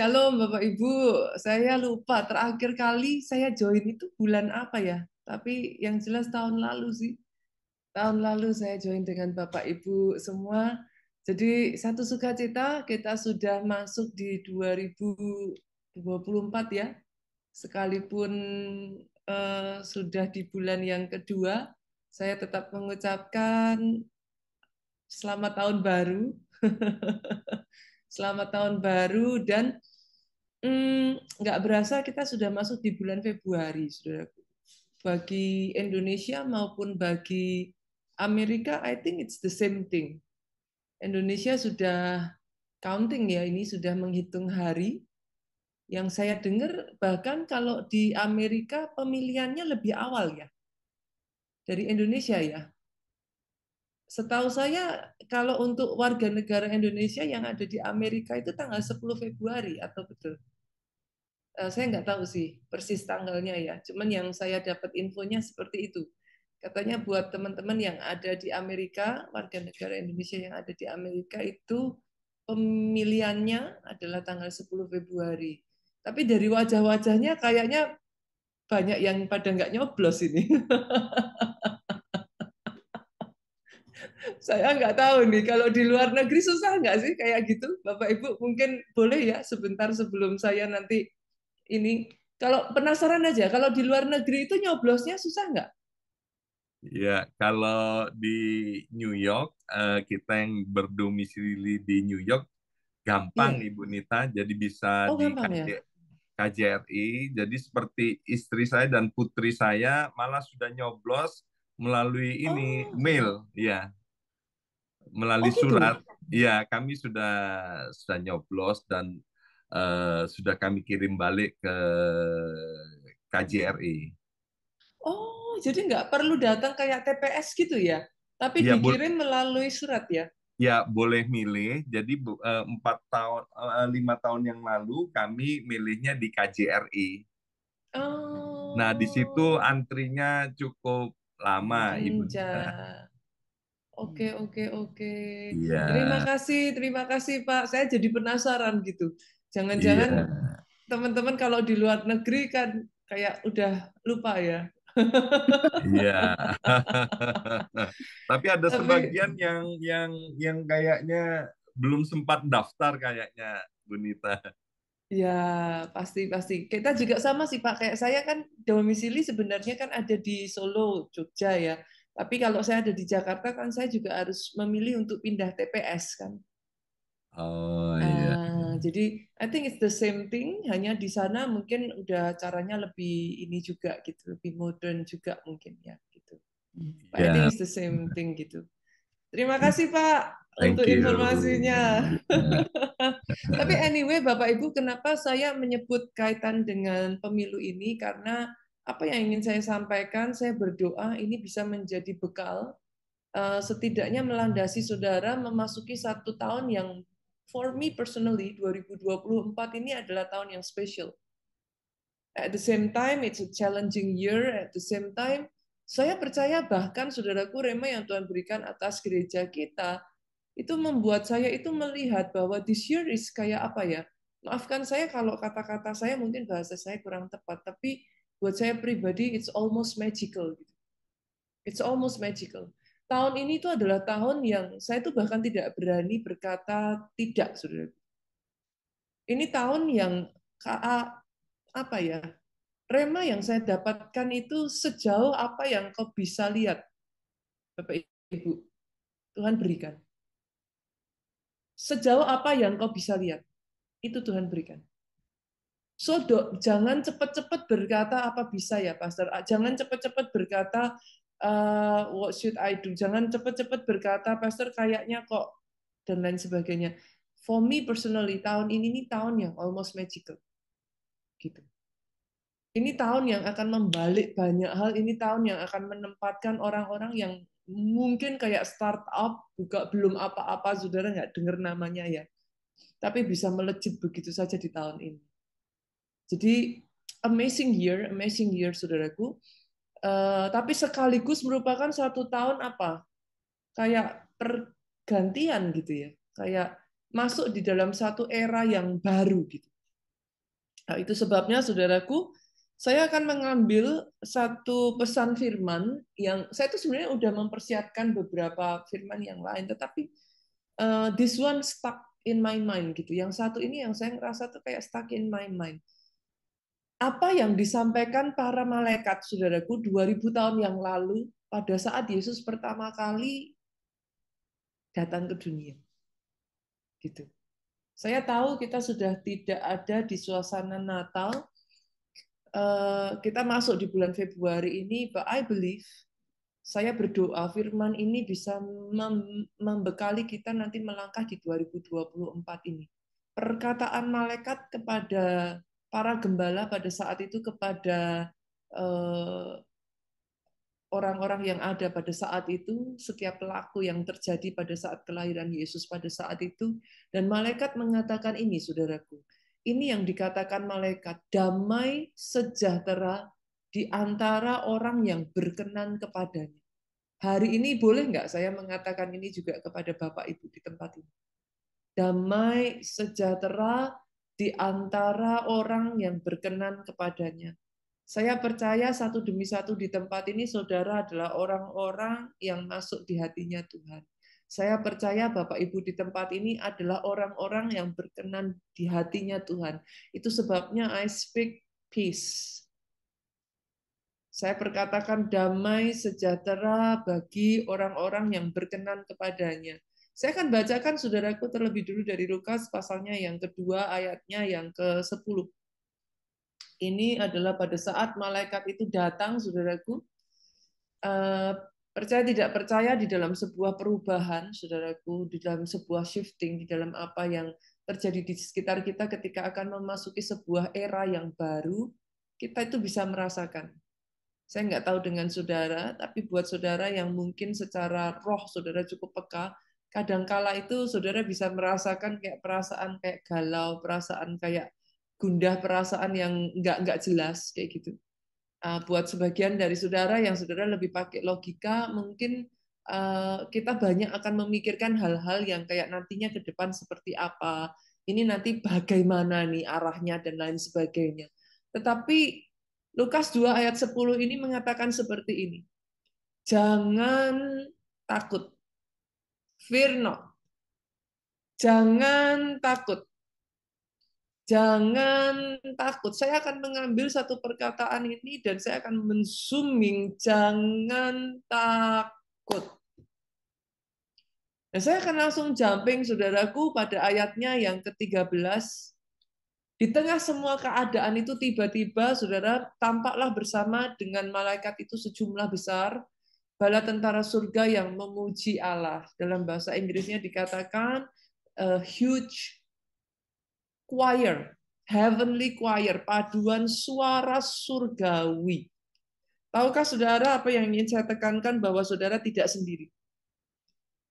Shalom Bapak Ibu. Saya lupa terakhir kali saya join itu bulan apa ya. Tapi yang jelas tahun lalu sih. Tahun lalu saya join dengan Bapak Ibu semua. Jadi satu sukacita kita sudah masuk di 2024 ya. Sekalipun sudah di bulan yang kedua, saya tetap mengucapkan selamat tahun baru. Selamat tahun baru dan nggak berasa kita sudah masuk di bulan Februari, saudaraku. Bagi Indonesia maupun bagi Amerika, I think it's the same thing. Indonesia sudah counting ya, ini sudah menghitung hari. Yang saya dengar bahkan kalau di Amerika pemilihannya lebih awal ya dari Indonesia ya. Setahu saya kalau untuk warga negara Indonesia yang ada di Amerika itu tanggal 10 Februari atau betul? Saya nggak tahu sih persis tanggalnya ya. Cuman yang saya dapat infonya seperti itu. Katanya buat teman-teman yang ada di Amerika, warga negara Indonesia yang ada di Amerika itu pemilihannya adalah tanggal 10 Februari. Tapi dari wajah-wajahnya kayaknya banyak yang pada nggak nyoblos ini. Saya nggak tahu nih, kalau di luar negeri susah nggak sih kayak gitu? Bapak Ibu mungkin boleh ya sebentar sebelum saya nanti ini. Kalau penasaran aja, kalau di luar negeri itu nyoblosnya susah nggak? Ya, kalau di New York, kita yang berdomisili di New York, gampang Iya. Ibu Nita, jadi bisa Oh di gampang ya? KJRI. Jadi seperti istri saya dan putri saya malah sudah nyoblos melalui ini, Oh, mail, ya, melalui oh surat. gitu. Ya, kami sudah nyoblos dan sudah kami kirim balik ke KJRI. Oh, jadi nggak perlu datang kayak TPS gitu ya? Tapi Ya, dikirim melalui surat ya? ya, boleh milih. Jadi 4 tahun, 5 tahun yang lalu kami milihnya di KJRI. Nah, di situ Oh, antrinya cukup lama, Ibu Nita. panjang. Oke, oke, oke. Iya, Terima kasih Pak. Saya jadi penasaran gitu. Jangan-jangan iya, teman-teman kalau di luar negeri kan kayak udah lupa ya. iya. Tapi ada Tapi sebagian yang kayaknya belum sempat daftar kayaknya, Bu Nita. ya pasti pasti. Kita juga sama sih Pak. Kayak saya kan domisili sebenarnya kan ada di Solo, Jogja ya. Tapi kalau saya ada di Jakarta kan saya juga harus memilih untuk pindah TPS kan. Oh iya, Jadi I think it's the same thing, hanya di sana mungkin udah caranya lebih ini juga gitu, lebih modern juga mungkin ya gitu. But I think iya. it's the same thing gitu. Terima kasih Pak untuk Thank informasinya. you. Tapi anyway, Bapak Ibu, kenapa saya menyebut kaitan dengan pemilu ini? Karena apa yang ingin saya sampaikan, saya berdoa ini bisa menjadi bekal, setidaknya melandasi saudara memasuki satu tahun yang for me personally 2024 ini adalah tahun yang special. At the same time, it's a challenging year. At the same time, saya percaya bahkan saudaraku rema yang Tuhan berikan atas gereja kita itu membuat saya itu melihat bahwa this year is kayak apa ya? Maafkan saya kalau kata-kata saya mungkin bahasa saya kurang tepat, tapi buat saya pribadi it's almost magical. It's almost magical. Tahun ini itu adalah tahun yang saya tuh bahkan tidak berani berkata tidak, saudara. Ini tahun yang apa ya? Rema yang saya dapatkan itu sejauh apa yang kau bisa lihat, Bapak Ibu, Tuhan berikan. Sejauh apa yang kau bisa lihat, itu Tuhan berikan. So, jangan cepat-cepat berkata apa bisa ya, Pastor. Jangan cepat-cepat berkata what should I do. Jangan cepat-cepat berkata, Pastor, kayaknya kok dan lain sebagainya. For me personally, tahun ini nih tahun yang almost magical, gitu. Ini tahun yang akan membalik banyak hal. Ini tahun yang akan menempatkan orang-orang yang mungkin kayak startup, juga belum apa-apa, saudara nggak dengar namanya ya, tapi bisa melejit begitu saja di tahun ini. Jadi amazing year, saudaraku. Tapi sekaligus merupakan satu tahun apa? Kayak pergantian gitu ya, kayak masuk di dalam satu era yang baru gitu. Nah, itu sebabnya, saudaraku, saya akan mengambil satu pesan firman yang saya itu sebenarnya udah mempersiapkan beberapa firman yang lain, tetapi this one stuck in my mind gitu. Yang satu ini yang saya ngerasa tuh kayak stuck in my mind. Apa yang disampaikan para malaikat, saudaraku, 2000 tahun yang lalu pada saat Yesus pertama kali datang ke dunia. Gitu. Saya tahu kita sudah tidak ada di suasana Natal. Kita masuk di bulan Februari ini, but I believe, saya berdoa firman ini bisa membekali kita nanti melangkah di 2024 ini. Perkataan malaikat kepada para gembala pada saat itu, kepada orang-orang yang ada pada saat itu, setiap pelaku yang terjadi pada saat kelahiran Yesus pada saat itu, dan malaikat mengatakan ini, saudaraku, ini yang dikatakan malaikat, damai sejahtera di antara orang yang berkenan kepadanya. Hari ini boleh nggak saya mengatakan ini juga kepada Bapak Ibu di tempat ini? Damai sejahtera di antara orang yang berkenan kepadanya. Saya percaya satu demi satu di tempat ini saudara adalah orang-orang yang masuk di hatinya Tuhan. Saya percaya Bapak Ibu di tempat ini adalah orang-orang yang berkenan di hatinya Tuhan. Itu sebabnya I speak peace. Saya berkatakan damai sejahtera bagi orang-orang yang berkenan kepadanya. Saya akan bacakan saudaraku terlebih dulu dari Lukas pasalnya yang kedua ayatnya yang ke-10. Ini adalah pada saat malaikat itu datang, saudaraku. Percaya tidak percaya di dalam sebuah perubahan, saudaraku, di dalam sebuah shifting, di dalam apa yang terjadi di sekitar kita ketika akan memasuki sebuah era yang baru, kita itu bisa merasakan. Saya nggak tahu dengan saudara, tapi buat saudara yang mungkin secara roh saudara cukup peka, kadangkala itu saudara bisa merasakan kayak perasaan kayak galau, perasaan kayak gundah, perasaan yang nggak jelas kayak gitu. Buat sebagian dari saudara yang saudara lebih pakai logika, mungkin kita banyak akan memikirkan hal-hal yang kayak nantinya ke depan seperti apa, ini nanti bagaimana nih arahnya dan lain sebagainya. Tetapi Lukas 2 ayat 10 ini mengatakan seperti ini. Jangan takut. Fear not. Jangan takut. Jangan takut. Saya akan mengambil satu perkataan ini dan saya akan menzooming. Jangan takut. Dan saya akan langsung jumping, saudaraku, pada ayatnya yang ke-13. Di tengah semua keadaan itu tiba-tiba, saudara, tampaklah bersama dengan malaikat itu sejumlah besar bala tentara surga yang memuji Allah. Dalam bahasa Inggrisnya dikatakan a huge choir, heavenly choir, paduan suara surgawi. Tahukah saudara apa yang ingin saya tekankan, bahwa saudara tidak sendiri.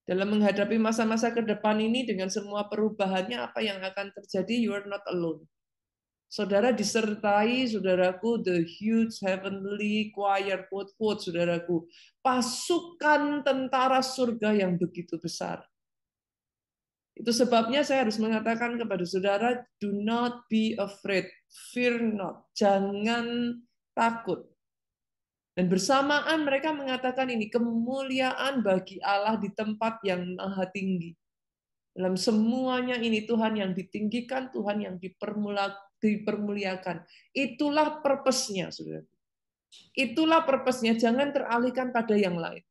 Dalam menghadapi masa-masa ke depan ini dengan semua perubahannya, apa yang akan terjadi, you are not alone. Saudara disertai, saudaraku, the huge heavenly choir, quote-quote, saudaraku, pasukan tentara surga yang begitu besar. Itu sebabnya saya harus mengatakan kepada saudara, do not be afraid, fear not, jangan takut. Dan bersamaan mereka mengatakan ini, kemuliaan bagi Allah di tempat yang maha tinggi. Dalam semuanya ini Tuhan yang ditinggikan, Tuhan yang dipermuliakan. Itulah purpose-nya, saudara. Itulah purpose-nya, jangan teralihkan pada yang lain.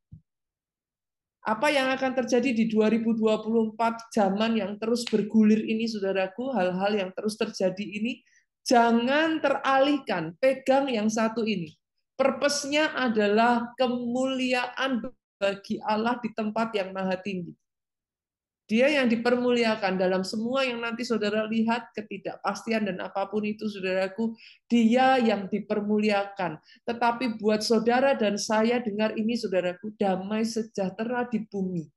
Apa yang akan terjadi di 2024 zaman yang terus bergulir ini, saudaraku, hal-hal yang terus terjadi ini, jangan teralihkan, pegang yang satu ini. Purpose-nya adalah kemuliaan bagi Allah di tempat yang maha tinggi. Dia yang dipermuliakan dalam semua yang nanti saudara lihat, ketidakpastian dan apapun itu, saudaraku, dia yang dipermuliakan. Tetapi buat saudara dan saya dengar ini, saudaraku, damai sejahtera di bumi,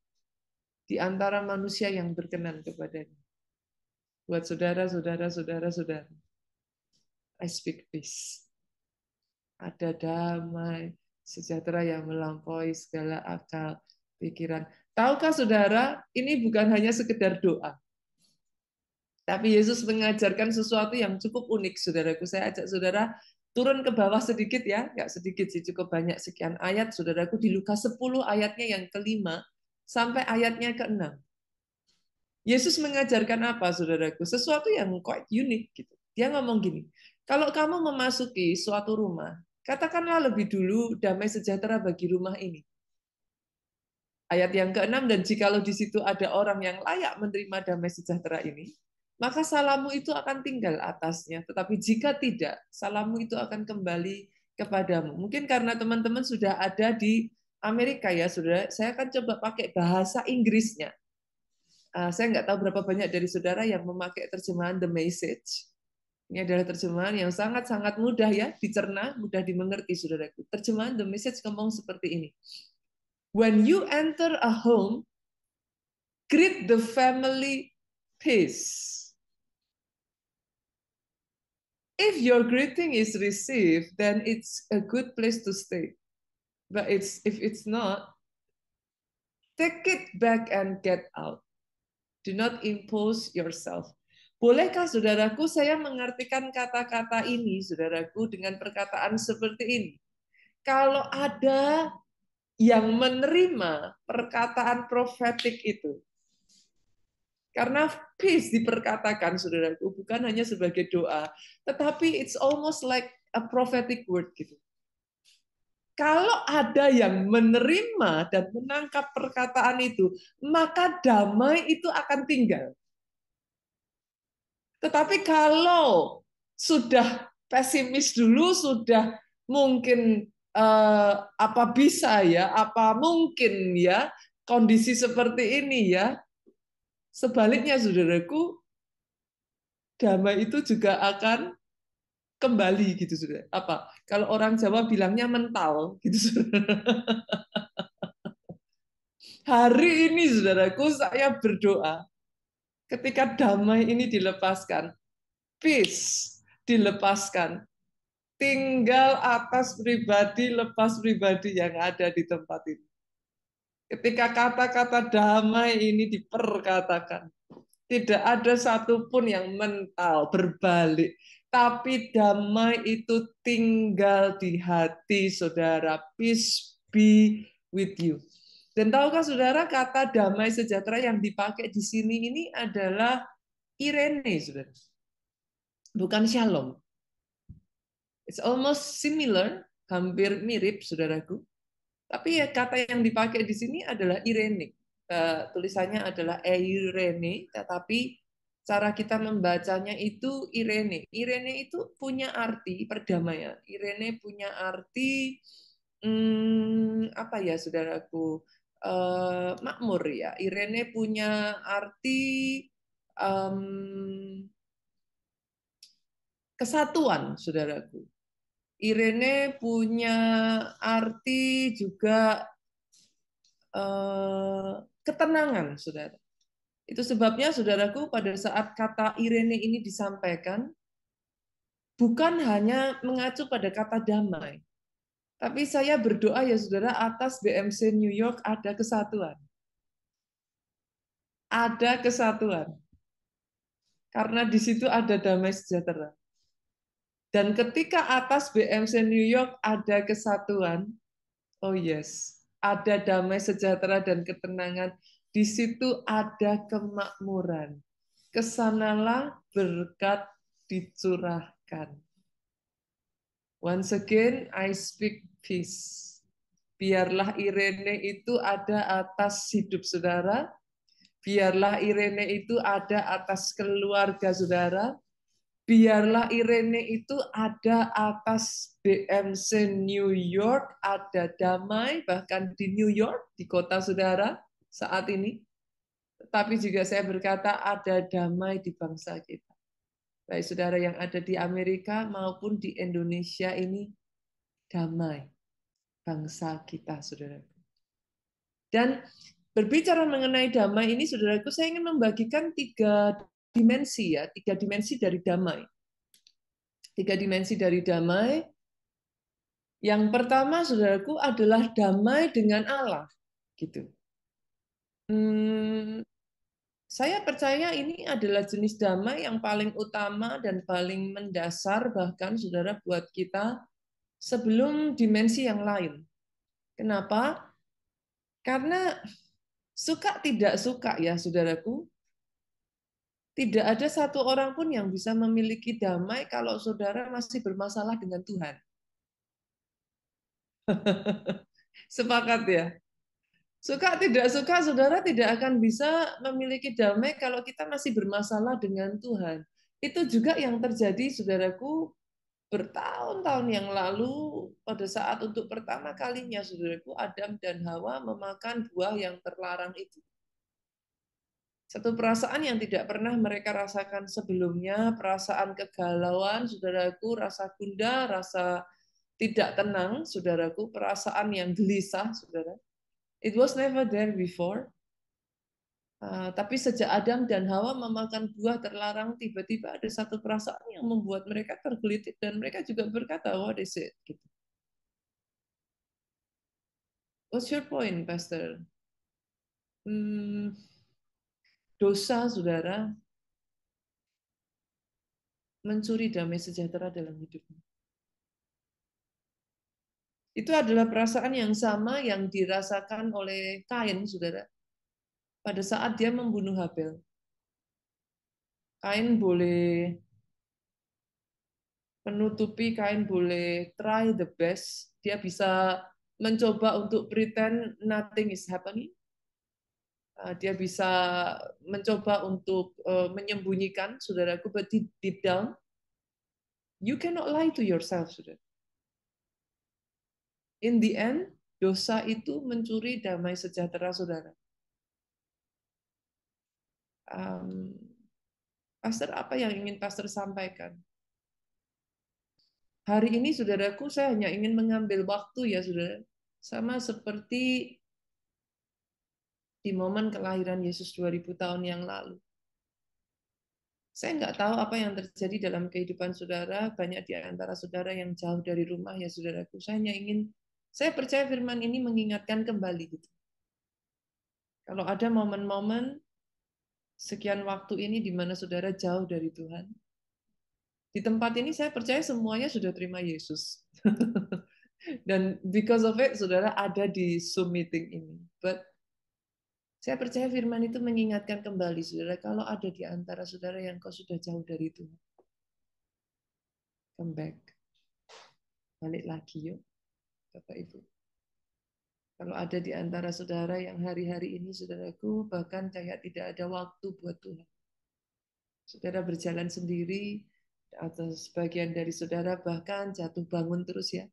di antara manusia yang berkenan kepadanya. Buat saudara, saudara, I speak peace. Ada damai sejahtera yang melampaui segala akal pikiran. Tahukah saudara, ini bukan hanya sekedar doa. Tapi Yesus mengajarkan sesuatu yang cukup unik, saudaraku. Saya ajak saudara turun ke bawah sedikit ya, nggak sedikit sih, cukup banyak sekian ayat, saudaraku, di Lukas 10 ayatnya yang kelima sampai ayatnya keenam. Yesus mengajarkan apa, saudaraku? Sesuatu yang quite unik gitu. Dia ngomong gini, kalau kamu memasuki suatu rumah, katakanlah lebih dulu damai sejahtera bagi rumah ini. Ayat yang keenam, dan jikalau di situ ada orang yang layak menerima damai sejahtera ini, maka salammu itu akan tinggal atasnya. Tetapi jika tidak, salammu itu akan kembali kepadamu. Mungkin karena teman-teman sudah ada di Amerika ya, saudara. Saya akan coba pakai bahasa Inggrisnya. Saya nggak tahu berapa banyak dari saudara yang memakai terjemahan The Message. Ini adalah terjemahan yang sangat-sangat mudah ya dicerna, mudah dimengerti, saudaraku. Terjemahan The Message ngomong seperti ini. When you enter a home, greet the family peace. If your greeting is received, then it's a good place to stay. But if it's not, take it back and get out. Do not impose yourself. Bolehkah saudaraku saya mengartikan kata-kata ini, saudaraku, dengan perkataan seperti ini? Kalau ada yang menerima perkataan profetik itu, karena peace diperkatakan, saudaraku, bukan hanya sebagai doa, tetapi it's almost like a prophetic word gitu. Kalau ada yang menerima dan menangkap perkataan itu, maka damai itu akan tinggal. Tetapi kalau sudah pesimis dulu, sudah mungkin apa bisa ya, apa mungkin ya kondisi seperti ini ya, sebaliknya saudaraku, damai itu juga akan kembali gitu saudara. Apa? Kalau orang Jawa bilangnya mental gitu saudara. Hari ini saudaraku saya berdoa ketika damai ini dilepaskan, peace dilepaskan, tinggal atas pribadi, lepas pribadi yang ada di tempat ini. Ketika kata-kata damai ini diperkatakan, tidak ada satupun yang mental, berbalik. Tapi damai itu tinggal di hati saudara. Peace be with you. Dan tahukah saudara, kata damai sejahtera yang dipakai di sini ini adalah Irene, saudara. Bukan shalom. It's almost similar, hampir mirip, saudaraku. Tapi ya kata yang dipakai di sini adalah Irene. Tulisannya adalah Eirene, tetapi cara kita membacanya itu Irene. Irene itu punya arti perdamaian. Irene punya arti apa ya, saudaraku? Makmur ya. Irene punya arti kesatuan, saudaraku. Irene punya arti juga ketenangan, saudara. Itu sebabnya, saudaraku, pada saat kata Irene ini disampaikan, bukan hanya mengacu pada kata damai, tapi saya berdoa ya saudara, atas BMC New York ada kesatuan. Ada kesatuan. Karena di situ ada damai sejahtera. Dan ketika atas BMC New York ada kesatuan, oh yes, ada damai sejahtera dan ketenangan, di situ ada kemakmuran. Kesanalah berkat dicurahkan. Once again, I speak peace. Biarlah Irene itu ada atas hidup saudara. Biarlah Irene itu ada atas keluarga saudara. Biarlah Irene itu ada atas BMC New York, ada damai bahkan di New York, di kota saudara saat ini. Tapi juga saya berkata ada damai di bangsa kita. Baik saudara yang ada di Amerika maupun di Indonesia ini, damai bangsa kita, saudara. Dan berbicara mengenai damai ini, saudaraku, saya ingin membagikan tiga dimensi ya, tiga dimensi dari damai. Tiga dimensi dari damai. Yang pertama, saudaraku, adalah damai dengan Allah, gitu. Saya percaya ini adalah jenis damai yang paling utama dan paling mendasar bahkan saudara buat kita sebelum dimensi yang lain. Kenapa? Karena suka tidak suka ya saudaraku, tidak ada satu orang pun yang bisa memiliki damai kalau saudara masih bermasalah dengan Tuhan. Sepakat ya? Suka tidak suka, saudara tidak akan bisa memiliki damai kalau kita masih bermasalah dengan Tuhan. Itu juga yang terjadi, saudaraku, bertahun-tahun yang lalu pada saat untuk pertama kalinya, saudaraku, Adam dan Hawa memakan buah yang terlarang itu. Satu perasaan yang tidak pernah mereka rasakan sebelumnya, perasaan kegalauan, saudaraku, rasa gundah, rasa tidak tenang, saudaraku, perasaan yang gelisah, saudara. It was never there before. Tapi sejak Adam dan Hawa memakan buah terlarang, tiba-tiba ada satu perasaan yang membuat mereka tergelitik dan mereka juga berkata, "What is it?" Gitu. What's your point, Pastor? Dosa, saudara, mencuri damai sejahtera dalam hidupmu. Itu adalah perasaan yang sama yang dirasakan oleh Kain, saudara, pada saat dia membunuh Habel. Kain boleh menutupi, Kain boleh try the best, dia bisa mencoba untuk pretend nothing is happening. Dia bisa mencoba untuk menyembunyikan, saudaraku, but deep down, you cannot lie to yourself, saudara. In the end, dosa itu mencuri damai sejahtera, saudara. Pastor, apa yang ingin Pastor sampaikan? Hari ini, saudaraku, saya hanya ingin mengambil waktu ya, saudara. Sama seperti di momen kelahiran Yesus 2000 tahun yang lalu. Saya nggak tahu apa yang terjadi dalam kehidupan saudara, banyak di antara saudara yang jauh dari rumah ya saudaraku. Saya percaya firman ini mengingatkan kembali gitu. Kalau ada momen-momen sekian waktu ini di mana saudara jauh dari Tuhan, di tempat ini saya percaya semuanya sudah terima Yesus. Dan because of it, saudara ada di Zoom meeting ini. But saya percaya firman itu mengingatkan kembali, saudara, kalau ada di antara saudara yang kau sudah jauh dari Tuhan, come back. Balik lagi yuk, Bapak Ibu. Kalau ada di antara saudara yang hari-hari ini, saudaraku, bahkan kayak tidak ada waktu buat Tuhan. Saudara berjalan sendiri, atau sebagian dari saudara bahkan jatuh bangun terus ya.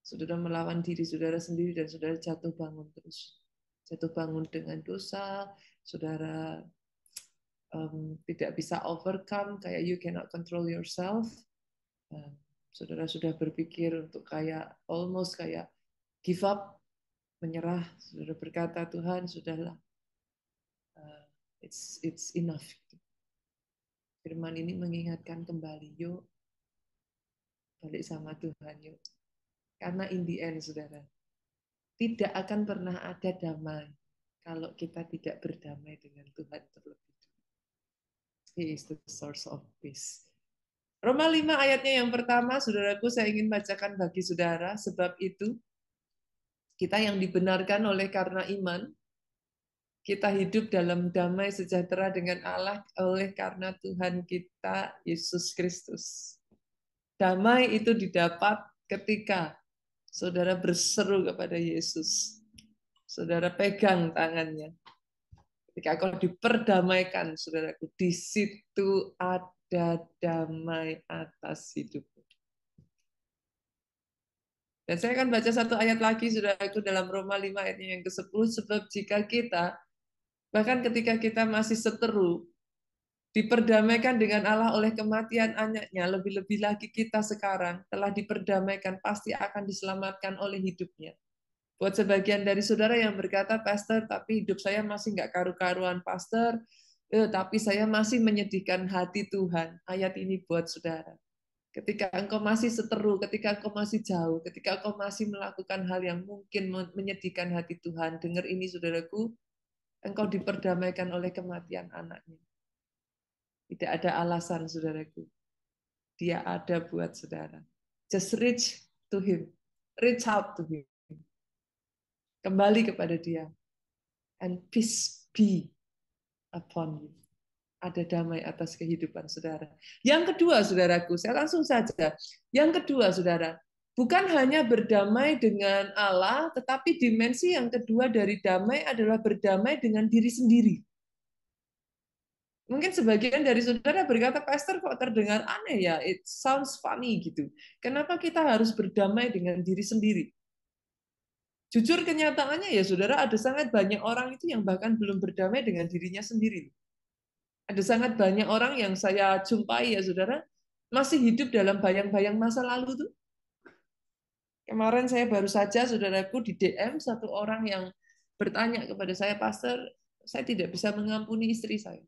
Saudara melawan diri saudara sendiri dan saudara jatuh bangun terus. Jatuh bangun dengan dosa, saudara tidak bisa overcome, kayak you cannot control yourself. Saudara sudah berpikir untuk kayak almost kayak give up, menyerah, saudara berkata, Tuhan sudahlah, it's enough. Firman ini mengingatkan kembali, yuk balik sama Tuhan yuk. Karena in the end, saudara, tidak akan pernah ada damai kalau kita tidak berdamai dengan Tuhan terlebih dulu. He is the source of peace. Roma 5 ayatnya yang pertama, saudaraku, saya ingin bacakan bagi saudara, sebab itu kita yang dibenarkan oleh karena iman, kita hidup dalam damai sejahtera dengan Allah oleh karena Tuhan kita Yesus Kristus. Damai itu didapat ketika saudara berseru kepada Yesus. Saudara pegang tangannya. Ketika kau diperdamaikan, saudaraku, di situ ada damai atas hidupmu. Dan saya akan baca satu ayat lagi, saudaraku, dalam Roma 5 ayatnya yang ke-10. Sebab jika kita, bahkan ketika kita masih seteru, diperdamaikan dengan Allah oleh kematian anaknya, lebih-lebih lagi kita sekarang telah diperdamaikan, pasti akan diselamatkan oleh hidupnya. Buat sebagian dari saudara yang berkata, Pastor, tapi hidup saya masih nggak karu-karuan, Pastor, tapi saya masih menyedihkan hati Tuhan. Ayat ini buat saudara. Ketika engkau masih seteru, ketika engkau masih jauh, ketika engkau masih melakukan hal yang mungkin menyedihkan hati Tuhan, dengar ini saudaraku, Engkau diperdamaikan oleh kematian anaknya. Tidak ada alasan, saudaraku. Dia ada buat saudara. Just reach to him. Reach out to him. Kembali kepada dia. And peace be upon you. Ada damai atas kehidupan saudara. Yang kedua, saudaraku, saya langsung saja. Yang kedua, saudara, bukan hanya berdamai dengan Allah, tetapi dimensi yang kedua dari damai adalah berdamai dengan diri sendiri. Mungkin sebagian dari saudara berkata, Pastor kok terdengar aneh ya, it sounds funny gitu. Kenapa kita harus berdamai dengan diri sendiri? Jujur kenyataannya ya saudara, ada sangat banyak orang itu yang bahkan belum berdamai dengan dirinya sendiri. Ada sangat banyak orang yang saya jumpai ya saudara, masih hidup dalam bayang-bayang masa lalu tuh. Kemarin saya baru saja saudaraku di DM satu orang yang bertanya kepada saya, Pastor, saya tidak bisa mengampuni istri saya.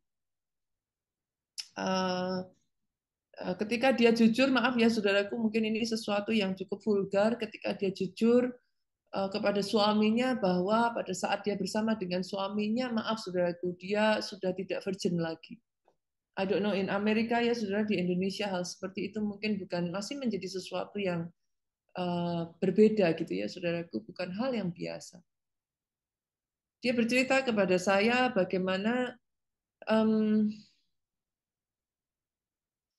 Ketika dia jujur, maaf ya saudaraku, mungkin ini sesuatu yang cukup vulgar, ketika dia jujur kepada suaminya bahwa pada saat dia bersama dengan suaminya, maaf saudaraku, dia sudah tidak virgin lagi. I don't know, in Amerika ya saudara, di Indonesia hal seperti itu mungkin bukan, masih menjadi sesuatu yang berbeda gitu ya saudaraku, bukan hal yang biasa. Dia bercerita kepada saya bagaimana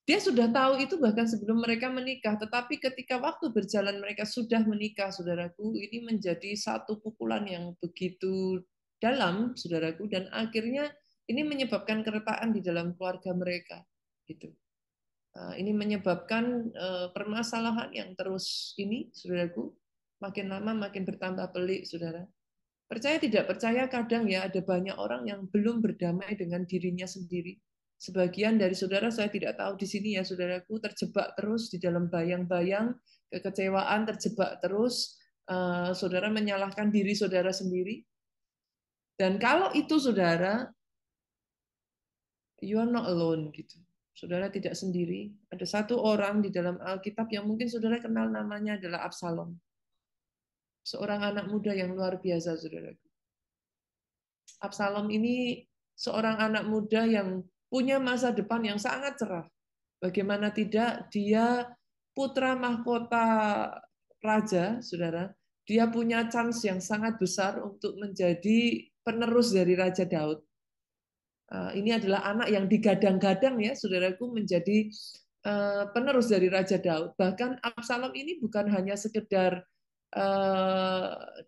dia sudah tahu itu bahkan sebelum mereka menikah, tetapi ketika waktu berjalan mereka sudah menikah, saudaraku, ini menjadi satu pukulan yang begitu dalam, saudaraku, dan akhirnya ini menyebabkan keretaan di dalam keluarga mereka, gitu. Ini menyebabkan permasalahan yang terus ini, saudaraku, makin lama makin bertambah pelik, saudara. Percaya tidak percaya, kadang ya ada banyak orang yang belum berdamai dengan dirinya sendiri. Sebagian dari saudara saya tidak tahu di sini ya saudaraku, terjebak terus di dalam bayang-bayang kekecewaan, terjebak terus, saudara menyalahkan diri saudara sendiri. Dan kalau itu saudara, you are not alone gitu. Saudara tidak sendiri. Ada satu orang di dalam Alkitab yang mungkin saudara kenal, namanya adalah Absalom. Seorang anak muda yang luar biasa, saudaraku. Absalom ini seorang anak muda yang punya masa depan yang sangat cerah. Bagaimana tidak, dia putra mahkota raja, saudara. Dia punya chance yang sangat besar untuk menjadi penerus dari Raja Daud. Ini adalah anak yang digadang-gadang ya, saudaraku, menjadi penerus dari Raja Daud. Bahkan Absalom ini bukan hanya sekedar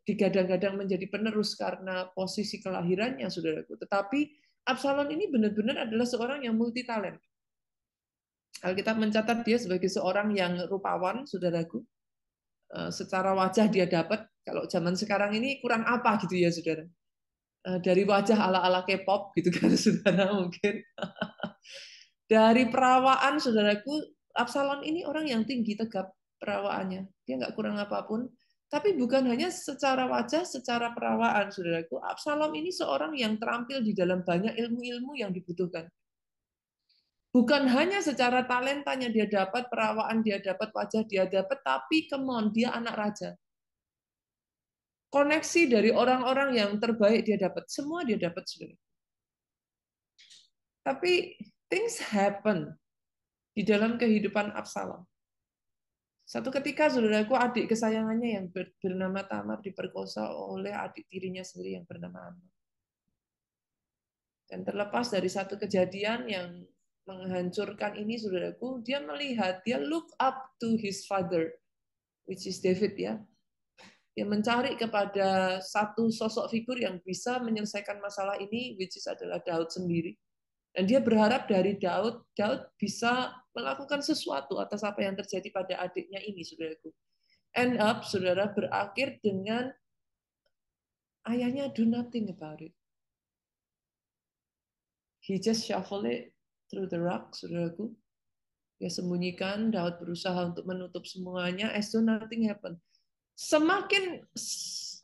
digadang-gadang menjadi penerus karena posisi kelahirannya, saudaraku. Tetapi Absalom ini benar-benar adalah seorang yang multi talent. Alkitab mencatat dia sebagai seorang yang rupawan, saudaraku. Secara wajah dia dapat, kalau zaman sekarang ini kurang apa gitu ya, saudara. Dari wajah ala-ala K-pop gitu kan, saudara, mungkin. Dari perawaan, saudaraku, Absalom ini orang yang tinggi, tegap perawaannya. Dia nggak kurang apapun. Tapi bukan hanya secara wajah, secara perawaan, saudaraku. Absalom ini seorang yang terampil di dalam banyak ilmu-ilmu yang dibutuhkan. Bukan hanya secara talentanya dia dapat, perawaan dia dapat, wajah dia dapat, tapi come on, dia anak raja. Koneksi dari orang-orang yang terbaik dia dapat. Semua dia dapat, saudara. Tapi things happen di dalam kehidupan Absalom. Satu ketika, saudaraku, adik kesayangannya yang bernama Tamar diperkosa oleh adik tirinya sendiri yang bernama Amnon. Dan terlepas dari satu kejadian yang menghancurkan ini, saudaraku, dia melihat, dia look up to his father, which is David ya. Dia mencari kepada satu sosok figur yang bisa menyelesaikan masalah ini, which is adalah Daud sendiri. Dan dia berharap dari Daud bisa melakukan sesuatu atas apa yang terjadi pada adiknya ini, saudaraku. End up, saudara, berakhir dengan ayahnya do nothing about it. He just shuffle it through the rug, saudaraku. Dia sembunyikan, Daud berusaha untuk menutup semuanya, as though nothing happen. Semakin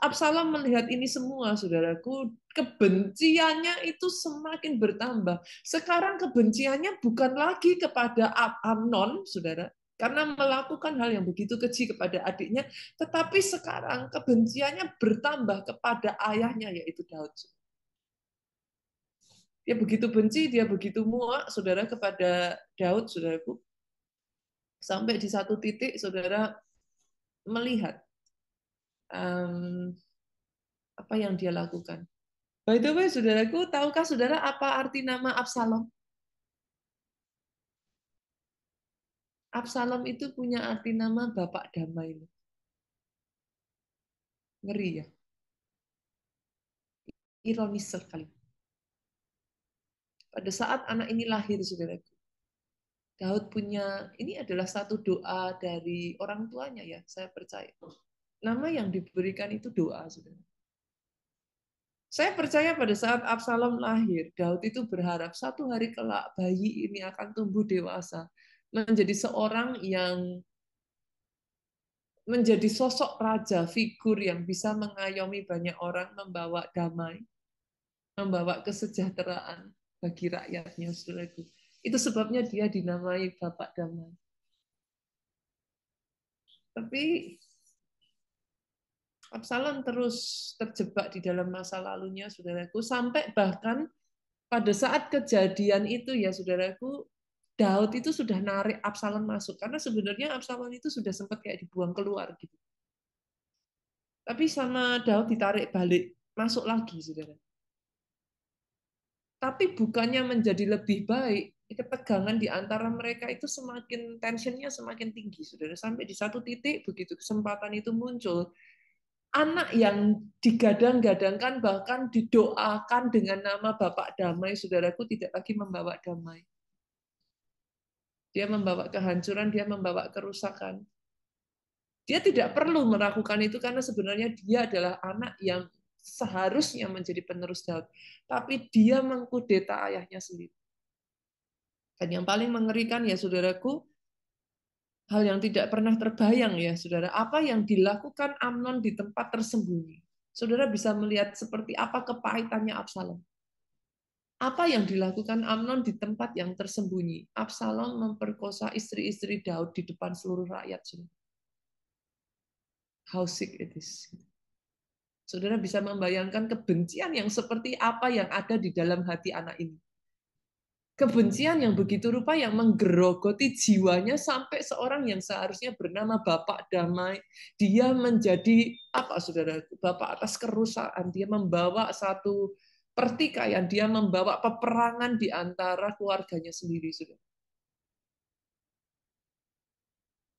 Absalom melihat ini semua, saudaraku, kebenciannya itu semakin bertambah. Sekarang kebenciannya bukan lagi kepada Amnon, saudara, karena melakukan hal yang begitu keji kepada adiknya, tetapi sekarang kebenciannya bertambah kepada ayahnya, yaitu Daud. Dia begitu benci, dia begitu muak, saudara, kepada Daud, saudaraku. Sampai di satu titik, saudara melihat apa yang dia lakukan. By the way, saudaraku, tahukah saudara apa arti nama Absalom? Absalom itu punya arti nama Bapak Damai. Ngeri ya? Ironis sekali. Pada saat anak ini lahir, saudaraku, Daud punya, ini adalah satu doa dari orang tuanya ya, saya percaya. Nama yang diberikan itu doa, saudara. Saya percaya pada saat Absalom lahir, Daud itu berharap satu hari kelak bayi ini akan tumbuh dewasa, menjadi seorang yang menjadi sosok raja, figur yang bisa mengayomi banyak orang, membawa damai, membawa kesejahteraan bagi rakyatnya, saudaraku. Itu sebabnya dia dinamai Bapak Damai. Tapi Absalom terus terjebak di dalam masa lalunya, saudaraku, sampai bahkan pada saat kejadian itu ya, saudaraku, Daud itu sudah narik Absalom masuk karena sebenarnya Absalom itu sudah sempat kayak dibuang keluar gitu. Tapi sama Daud ditarik balik, masuk lagi, saudara. Tapi bukannya menjadi lebih baik, ketegangan di antara mereka itu semakin tensionnya semakin tinggi, saudara. Sampai di satu titik begitu kesempatan itu muncul, anak yang digadang-gadangkan bahkan didoakan dengan nama Bapak Damai, saudaraku, tidak lagi membawa damai. Dia membawa kehancuran, dia membawa kerusakan. Dia tidak perlu melakukan itu karena sebenarnya dia adalah anak yang seharusnya menjadi penerus Daud. Tapi dia mengkudeta ayahnya sendiri. Dan yang paling mengerikan ya saudaraku, hal yang tidak pernah terbayang ya saudara, apa yang dilakukan Amnon di tempat tersembunyi. Saudara bisa melihat seperti apa kepahitannya Absalom. Apa yang dilakukan Amnon di tempat yang tersembunyi? Absalom memperkosa istri-istri Daud di depan seluruh rakyat. How sick it is. Saudara bisa membayangkan kebencian yang seperti apa yang ada di dalam hati anak ini. Kebencian yang begitu rupa yang menggerogoti jiwanya sampai seorang yang seharusnya bernama Bapak Damai, dia menjadi apa saudara? Bapak atas kerusakan, dia membawa satu pertikaian, dia membawa peperangan di antara keluarganya sendiri, saudara.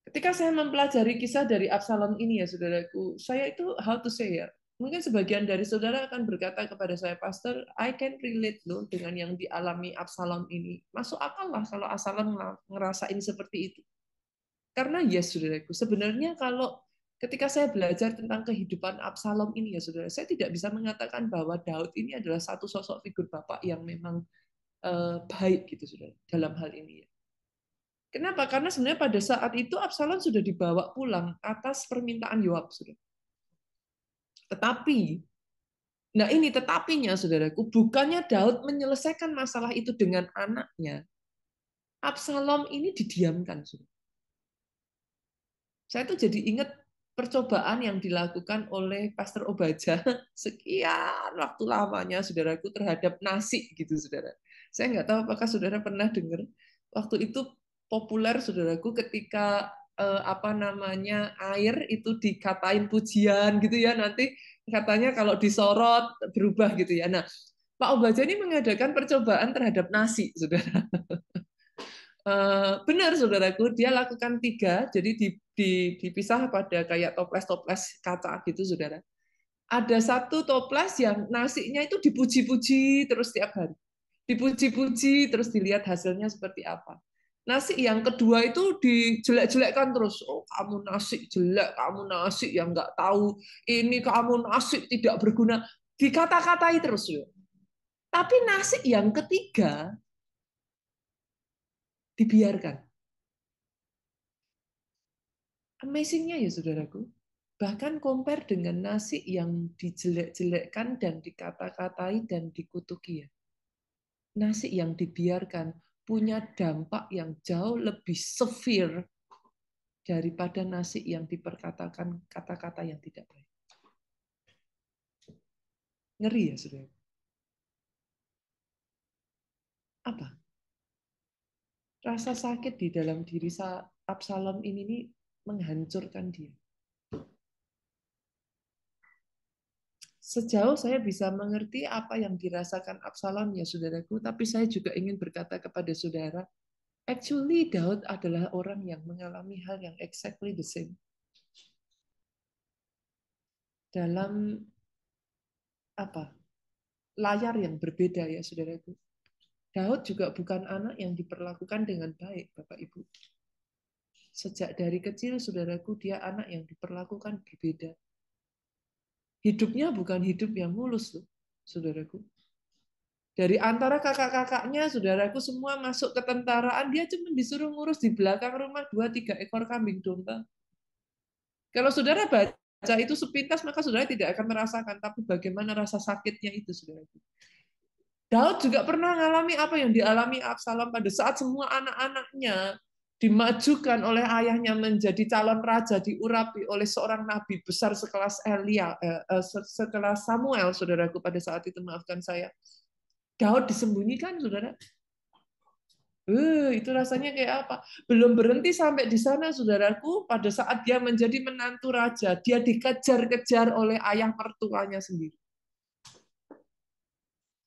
Ketika saya mempelajari kisah dari Absalom ini ya saudaraku, saya itu how to say ya, mungkin sebagian dari saudara akan berkata kepada saya, Pastor, I can relate loh dengan yang dialami Absalom ini. Masuk akal lah kalau Absalom ngerasain seperti itu. Karena yes saudaraku, sebenarnya kalau ketika saya belajar tentang kehidupan Absalom ini ya saudara, saya tidak bisa mengatakan bahwa Daud ini adalah satu sosok figur bapak yang memang baik gitu saudara dalam hal ini ya. Kenapa? Karena sebenarnya pada saat itu Absalom sudah dibawa pulang atas permintaan Yoab, saudara. Tetapi, nah ini tetapinya, saudaraku, bukannya Daud menyelesaikan masalah itu dengan anaknya. Absalom ini didiamkan, saudara. Saya tuh jadi ingat percobaan yang dilakukan oleh Pastor Obaja sekian waktu lamanya, saudaraku, terhadap nasi, gitu, saudara. Saya nggak tahu apakah saudara pernah dengar waktu itu populer, saudaraku, ketika apa namanya air itu dikatain pujian gitu ya, nanti katanya kalau disorot berubah gitu ya. Nah, Pak Obaja ini mengadakan percobaan terhadap nasi, saudara. Benar saudaraku, dia lakukan tiga, jadi dipisah pada kayak toples-toples kaca gitu saudara. Ada satu toples yang nasinya itu dipuji-puji terus tiap hari. Dipuji-puji terus dilihat hasilnya seperti apa. Nasi yang kedua itu dijelek-jelekkan terus. Oh, kamu nasi jelek, kamu nasi yang nggak tahu, ini kamu nasi tidak berguna. Dikata-katai terus. Tapi nasi yang ketiga dibiarkan. Amazing-nya ya saudaraku, bahkan compare dengan nasi yang dijelek-jelekkan dan dikata-katai dan dikutuki ya. Nasi yang dibiarkan punya dampak yang jauh lebih severe daripada nasi yang diperkatakan kata-kata yang tidak baik. Ngeri ya saudara. apa? Rasa sakit di dalam diri Absalom ini nih menghancurkan dia. Sejauh saya bisa mengerti apa yang dirasakan Absalom ya saudaraku, tapi saya juga ingin berkata kepada saudara, actually Daud adalah orang yang mengalami hal yang exactly the same. Dalam apa? Layar yang berbeda ya saudaraku. Daud juga bukan anak yang diperlakukan dengan baik, Bapak Ibu. Sejak dari kecil, saudaraku, dia anak yang diperlakukan berbeda. Hidupnya bukan hidup yang mulus, loh, saudaraku. Dari antara kakak-kakaknya, saudaraku, semua masuk ke tentaraan, dia cuma disuruh ngurus di belakang rumah 2-3 ekor kambing domba. Kalau saudara baca itu sepintas, maka saudara tidak akan merasakan, tapi bagaimana rasa sakitnya itu, saudaraku. Daud juga pernah mengalami apa yang dialami Absalom pada saat semua anak-anaknya dimajukan oleh ayahnya menjadi calon raja, diurapi oleh seorang nabi besar sekelas sekelas Samuel, saudaraku, pada saat itu, maafkan saya. Daud disembunyikan, saudara. Itu rasanya kayak apa? Belum berhenti sampai di sana, saudaraku. Pada saat dia menjadi menantu raja, dia dikejar-kejar oleh ayah mertuanya sendiri.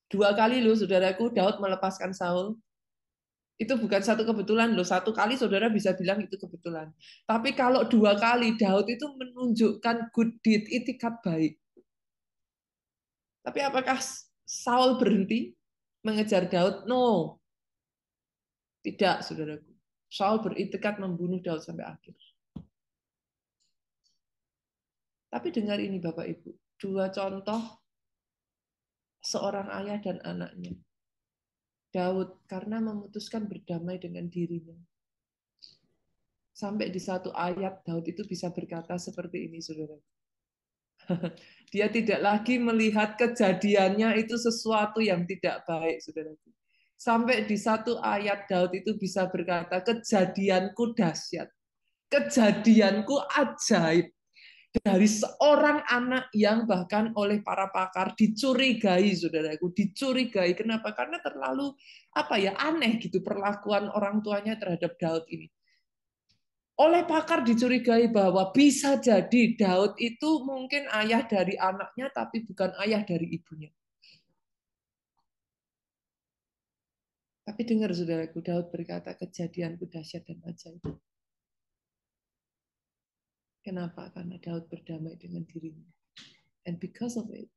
2 kali loh, saudaraku, Daud melepaskan Saul. Itu bukan satu kebetulan loh. 1 kali saudara bisa bilang itu kebetulan. Tapi kalau 2 kali, Daud itu menunjukkan good deed, itikat baik. Tapi apakah Saul berhenti mengejar Daud? No. Tidak, saudaraku. Saul beritikat membunuh Daud sampai akhir. Tapi dengar ini Bapak Ibu. 2 contoh seorang ayah dan anaknya. Daud karena memutuskan berdamai dengan dirinya. Sampai di satu ayat Daud itu bisa berkata seperti ini, saudara. Dia tidak lagi melihat kejadiannya itu sesuatu yang tidak baik, saudara. Sampai di satu ayat Daud itu bisa berkata, kejadianku dahsyat, kejadianku ajaib, dari seorang anak yang bahkan oleh para pakar dicurigai, saudaraku, dicurigai. Kenapa? Karena terlalu aneh gitu perlakuan orang tuanya terhadap Daud ini. Oleh pakar dicurigai bahwa bisa jadi Daud itu mungkin ayah dari anaknya, tapi bukan ayah dari ibunya. Tapi dengar saudaraku, Daud berkata, kejadianku dahsyat dan ajaib. Kenapa? Karena Daud berdamai dengan dirinya. And because of it,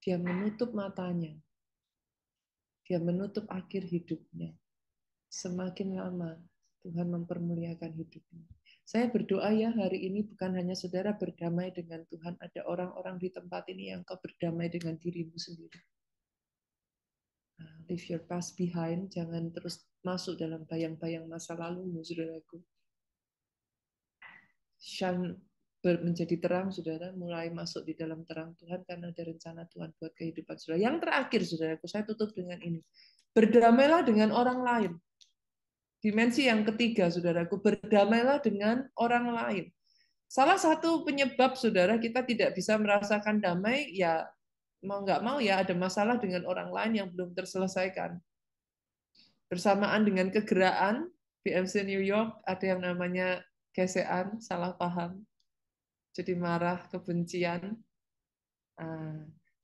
dia menutup matanya. Dia menutup akhir hidupnya. Semakin lama, Tuhan mempermuliakan hidupnya. Saya berdoa ya hari ini bukan hanya saudara berdamai dengan Tuhan, ada orang-orang di tempat ini yang kau berdamai dengan dirimu sendiri. Leave your past behind, jangan terus masuk dalam bayang-bayang masa lalumu, saudaraku. Shine menjadi terang, saudara, mulai masuk di dalam terang Tuhan karena ada rencana Tuhan buat kehidupan saudara. Yang terakhir, saudaraku, saya tutup dengan ini. Berdamailah dengan orang lain. Dimensi yang ketiga, saudaraku, berdamailah dengan orang lain. Salah satu penyebab, saudara, kita tidak bisa merasakan damai, ya mau nggak mau ya ada masalah dengan orang lain yang belum terselesaikan. Bersamaan dengan kegeraan, BMC New York ada yang namanya gesekan, salah paham, jadi marah, kebencian.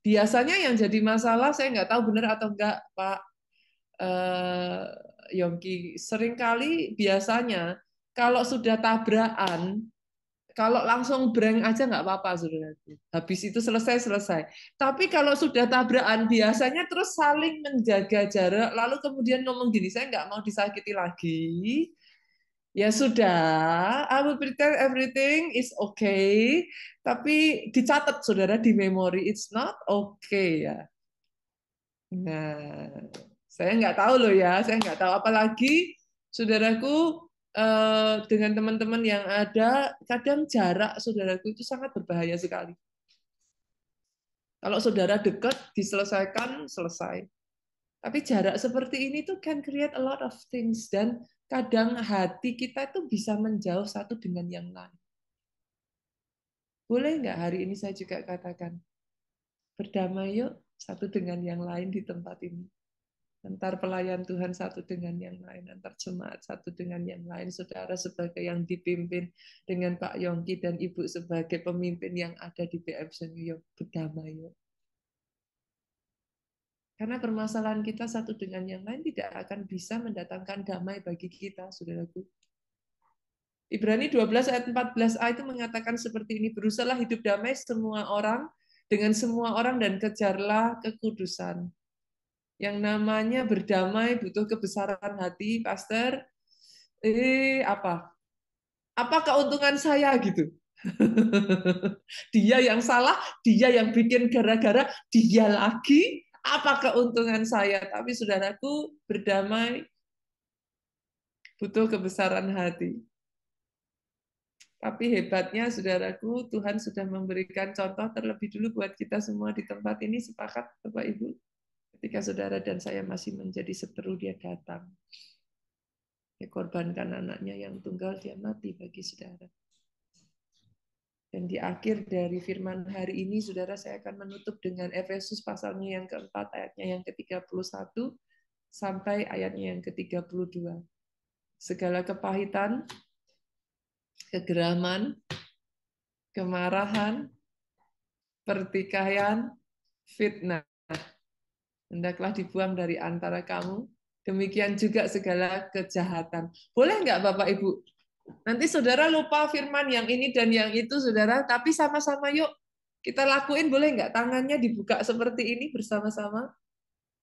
Biasanya yang jadi masalah, saya nggak tahu benar atau enggak, Pak Yongki, seringkali biasanya kalau sudah tabrakan, kalau langsung breng aja nggak apa-apa, saudara. Habis itu selesai. Tapi kalau sudah tabrakan, biasanya terus saling menjaga jarak, lalu kemudian ngomong gini, saya nggak mau disakiti lagi. Ya sudah, I will pretend everything is okay. Tapi dicatat, saudara, di memori, it's not okay ya. Nah, saya nggak tahu loh ya, saya nggak tahu. Apalagi saudaraku dengan teman-teman yang ada, kadang jarak saudaraku itu sangat berbahaya sekali. Kalau saudara dekat, diselesaikan, selesai. Tapi jarak seperti ini tuh can create a lot of things, dan kadang hati kita tuh bisa menjauh satu dengan yang lain. Boleh nggak hari ini saya juga katakan, berdamai yuk, satu dengan yang lain di tempat ini. Antar pelayan Tuhan satu dengan yang lain, antar jemaat satu dengan yang lain, saudara sebagai yang dipimpin dengan Pak Yongki dan Ibu sebagai pemimpin yang ada di BM Senuyok, berdamai yuk. Karena permasalahan kita satu dengan yang lain tidak akan bisa mendatangkan damai bagi kita, saudaraku. Ibrani 12 ayat 14a itu mengatakan seperti ini, berusahalah hidup damai semua orang dengan semua orang dan kejarlah kekudusan. Yang namanya berdamai butuh kebesaran hati, Pastor. Apa? Apa keuntungan saya gitu? Dia yang salah, dia yang bikin gara-gara, dia lagi. Apa keuntungan saya? Tapi saudaraku, berdamai butuh kebesaran hati. Tapi hebatnya, saudaraku, Tuhan sudah memberikan contoh terlebih dulu buat kita semua di tempat ini. Sepakat, Bapak Ibu? Ketika saudara dan saya masih menjadi seteru, dia datang. Dia korbankan anaknya yang tunggal, dia mati bagi saudara. Dan di akhir dari firman hari ini, saudara, saya akan menutup dengan Efesus pasalnya yang keempat, ayatnya yang ke-31, sampai ayatnya yang ke-32. Segala kepahitan, kegeraman, kemarahan, pertikaian, fitnah, hendaklah dibuang dari antara kamu. Demikian juga segala kejahatan. Boleh nggak Bapak Ibu? Nanti saudara lupa firman yang ini dan yang itu, saudara. Tapi sama-sama yuk kita lakuin, boleh nggak? Tangannya dibuka seperti ini bersama-sama.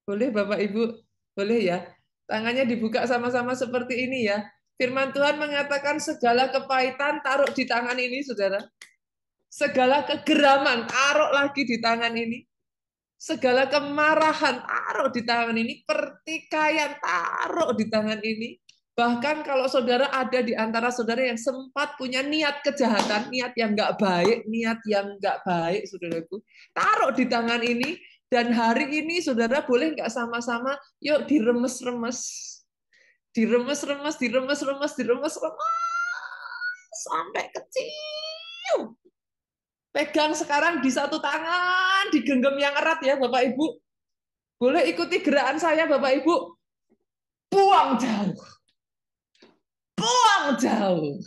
Boleh Bapak Ibu? Boleh ya? Tangannya dibuka sama-sama seperti ini ya. Firman Tuhan mengatakan segala kepahitan taruh di tangan ini, saudara. Segala kegeraman taruh lagi di tangan ini. Segala kemarahan taruh di tangan ini, pertikaian taruh di tangan ini. Bahkan kalau saudara ada di antara saudara yang sempat punya niat kejahatan, niat yang nggak baik, saudaraku, taruh di tangan ini. Dan hari ini saudara boleh nggak sama-sama, yuk diremes-remes, diremes-remes, diremes-remes, diremes-remes sampai kecil. Pegang sekarang di satu tangan, digenggam yang erat ya Bapak Ibu. Boleh ikuti gerakan saya Bapak Ibu. Buang jauh. Buang jauh.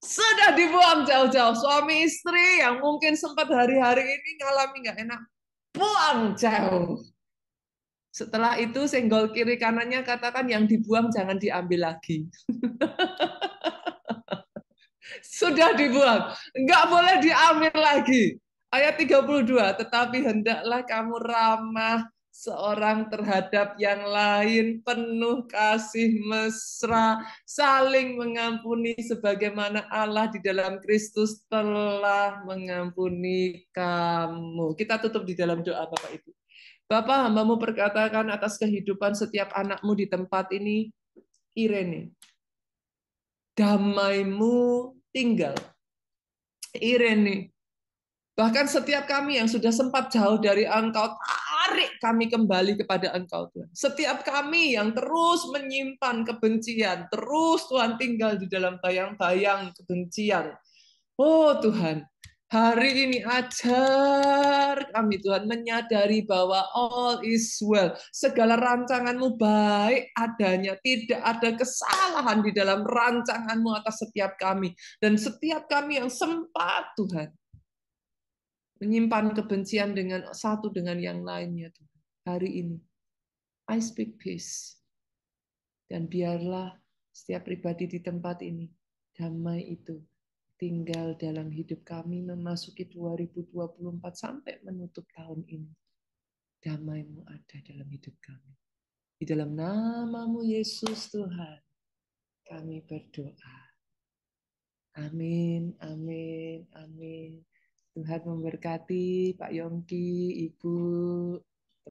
Sudah dibuang jauh-jauh. Suami istri yang mungkin sempat hari-hari ini ngalami nggak enak. Buang jauh. Setelah itu senggol kiri kanannya katakan yang dibuang jangan diambil lagi. Sudah dibuang. Nggak boleh diambil lagi. Ayat 32, tetapi hendaklah kamu ramah seorang terhadap yang lain, penuh kasih mesra, saling mengampuni sebagaimana Allah di dalam Kristus telah mengampuni kamu. Kita tutup di dalam doa Bapak Ibu. Bapak, hambamu perkatakan atas kehidupan setiap anakmu di tempat ini, Irene, damaimu tinggal. Irene, bahkan setiap kami yang sudah sempat jauh dari Engkau, tarik kami kembali kepada Engkau, Tuhan. Setiap kami yang terus menyimpan kebencian, terus Tuhan tinggal di dalam bayang-bayang kebencian. Oh Tuhan, hari ini ajar kami Tuhan menyadari bahwa all is well. Segala rancangan-Mu baik adanya. Tidak ada kesalahan di dalam rancangan-Mu atas setiap kami. Dan setiap kami yang sempat Tuhan menyimpan kebencian dengan satu dengan yang lainnya Tuhan. Hari ini, I speak peace. Dan biarlah setiap pribadi di tempat ini, damai itu tinggal dalam hidup kami memasuki 2024 sampai menutup tahun ini. Damai-Mu ada dalam hidup kami. Di dalam nama-Mu Yesus Tuhan, kami berdoa. Amin, amin, amin. Tuhan memberkati Pak Yongki, Ibu.